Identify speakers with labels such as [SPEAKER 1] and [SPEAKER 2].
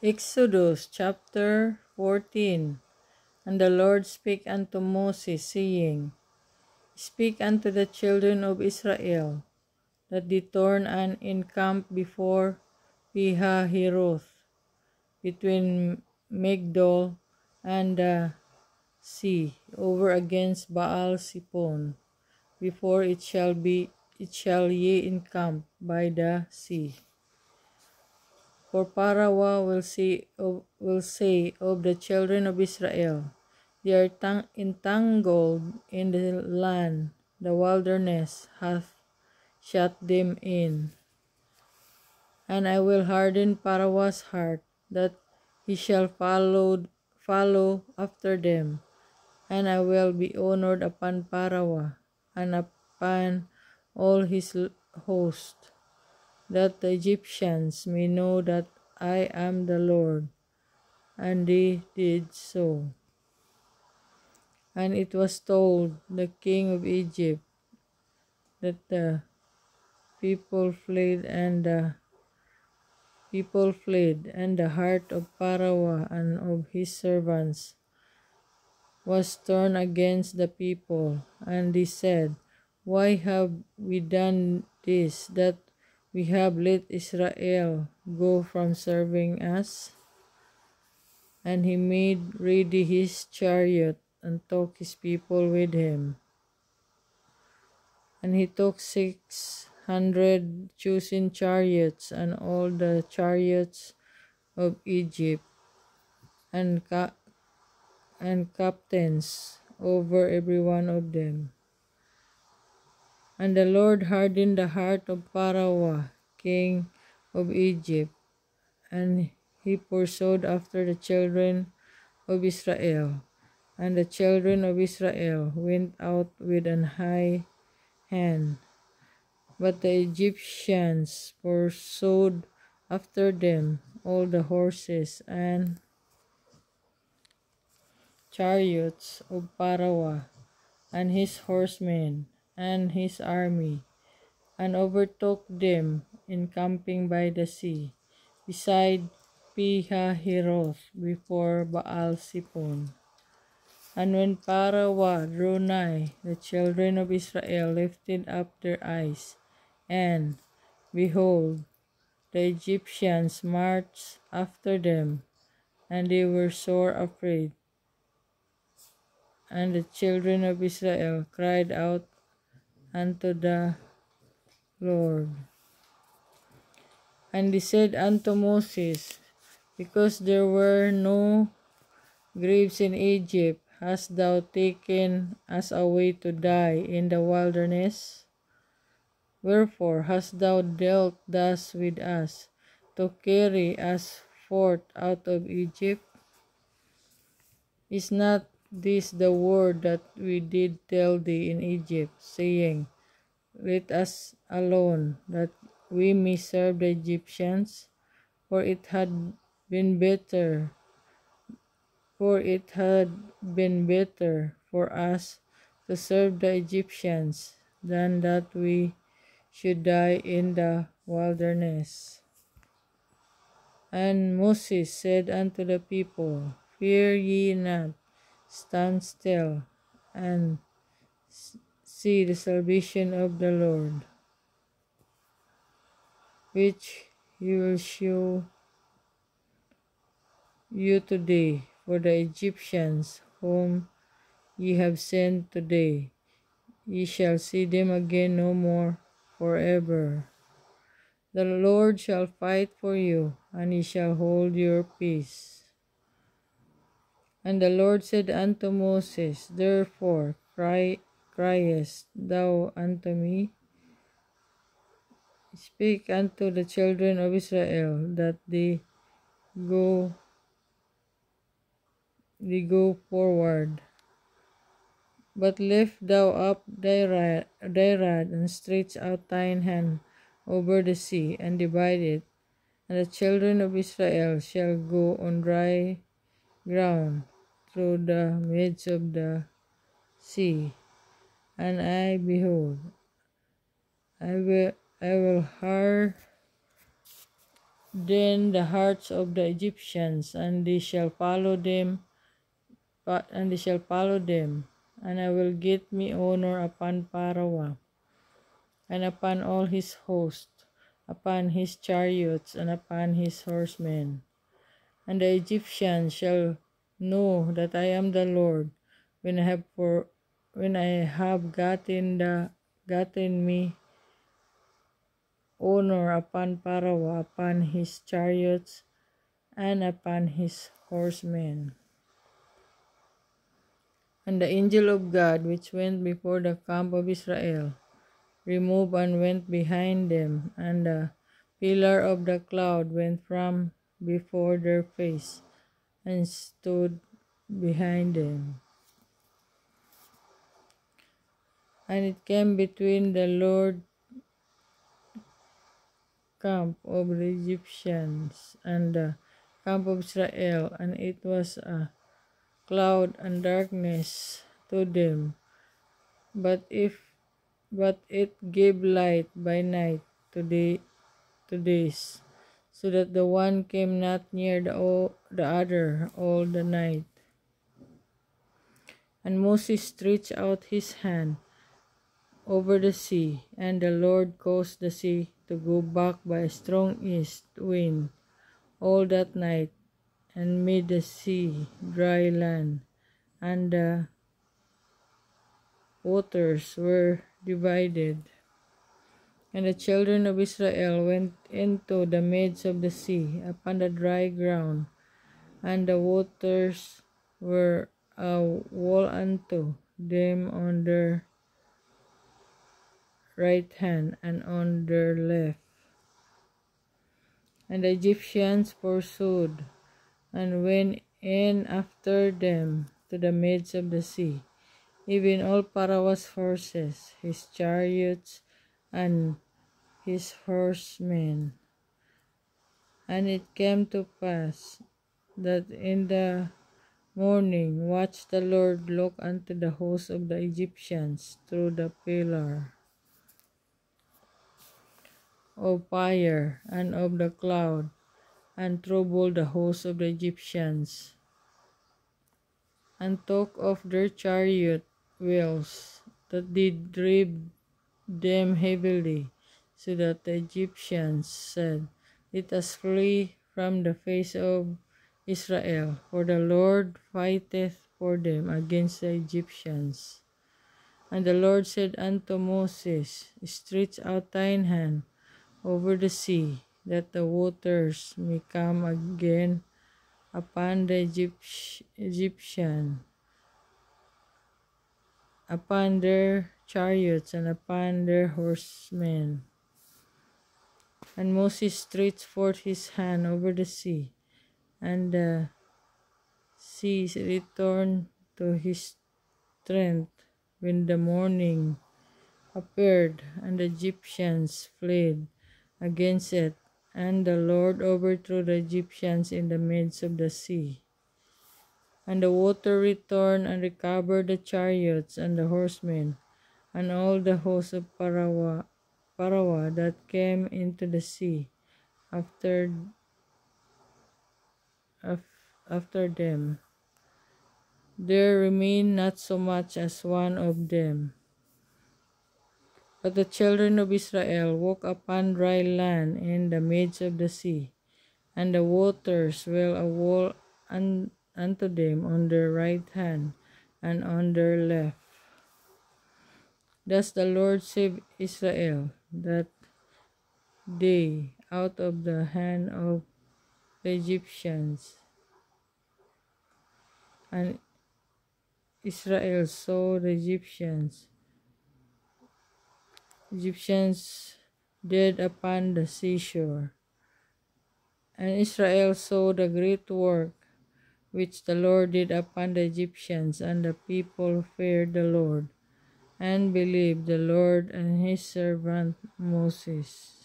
[SPEAKER 1] Exodus chapter 14. And the Lord spake unto Moses, saying, Speak unto the children of Israel, that they turn and encamp before Pihahiroth, between Migdol and the sea, over against Baal Sipon, before it shall ye encamp by the sea. For Parawa will say of the children of Israel, they are entangled in the land, the wilderness hath shut them in. And I will harden Parawa's heart, that he shall follow after them. And I will be honored upon Parawa, and upon all his host, that the Egyptians may know that I am the Lord. And they did so. And it was told the king of Egypt that the people fled, and the heart of Pharaoh and of his servants was turned against the people. And they said, Why have we done this, that we have let Israel go from serving us? And he made ready his chariot, and took his people with him. And he took 600 chosen chariots, and all the chariots of Egypt, and captains over every one of them. And the Lord hardened the heart of Pharaoh, king of Egypt, and he pursued after the children of Israel. And the children of Israel went out with an high hand. But the Egyptians pursued after them all the horses and chariots of Pharaoh, and his horsemen, and his army, and overtook them encamping by the sea, beside Pihahiroth, before Baal Sipon. And when Pharaoh drew nigh, the children of Israel lifted up their eyes, and, behold, the Egyptians marched after them, and they were sore afraid. And the children of Israel cried out unto the Lord. And they said unto Moses, Because there were no graves in Egypt, hast thou taken us away to die in the wilderness? Wherefore hast thou dealt thus with us, to carry us forth out of Egypt? Is not this the word that we did tell thee in Egypt, saying, Let us alone, that we may serve the Egyptians? For it had been better for us to serve the Egyptians than that we should die in the wilderness. And Moses said unto the people, Fear ye not, stand still, and see the salvation of the Lord, which he will show you today. For the Egyptians whom ye have sent today, ye shall see them again no more forever. The Lord shall fight for you, and ye shall hold your peace. And the Lord said unto Moses, Therefore criest thou unto me? Speak unto the children of Israel, that they go forward. But lift thou up thy rod, and stretch out thine hand over the sea, and divide it, and the children of Israel shall go on dry ground through the midst of the sea. And behold, I will then the hearts of the Egyptians, and they shall follow them, and I will get me honor upon Pharaoh, and upon all his host, upon his chariots, and upon his horsemen. And the Egyptians shall know that I am the Lord, when I have gotten me honor upon Pharaoh, upon his chariots, and upon his horsemen. And the angel of God, which went before the camp of Israel, removed and went behind them, and the pillar of the cloud went from before their face, and stood behind them. And it came between the Lord camp of the Egyptians and the camp of Israel, and it was a cloud and darkness to them, but it gave light by night to these, so that the one came not near the other all the night. And Moses stretched out his hand over the sea, and the Lord caused the sea to go back by a strong east wind all that night, and made the sea dry land, and the waters were divided. And the children of Israel went into the midst of the sea upon the dry ground, and the waters were a wall unto them on their right hand and on their left. And the Egyptians pursued and went in after them to the midst of the sea, even all Pharaoh's horses, his chariots, and his horsemen. And it came to pass that in the morning watch the Lord look unto the host of the Egyptians through the pillar of fire and of the cloud, and troubled the host of the Egyptians, and took off their chariot wheels, that did drive them heavily, so that the Egyptians said, Let us flee from the face of Israel, for the Lord fighteth for them against the Egyptians. And the Lord said unto Moses, Stretch out thine hand over the sea, that the waters may come again upon the Egyptian, upon their chariots, and upon their horsemen. And Moses stretched forth his hand over the sea, and the sea returned to his strength when the morning appeared, and the Egyptians fled against it, and the Lord overthrew the Egyptians in the midst of the sea. And the water returned and recovered the chariots and the horsemen, and all the host of Pharaoh that came into the sea after them. There remained not so much as one of them. But the children of Israel walked upon dry land in the midst of the sea, and the waters were a wall unto them on their right hand and on their left. Thus the Lord saved Israel that day out of the hand of the Egyptians. And Israel saw the Egyptians dead upon the seashore. And Israel saw the great work which the Lord did upon the Egyptians, and the people feared the Lord, and believed the Lord and his servant Moses.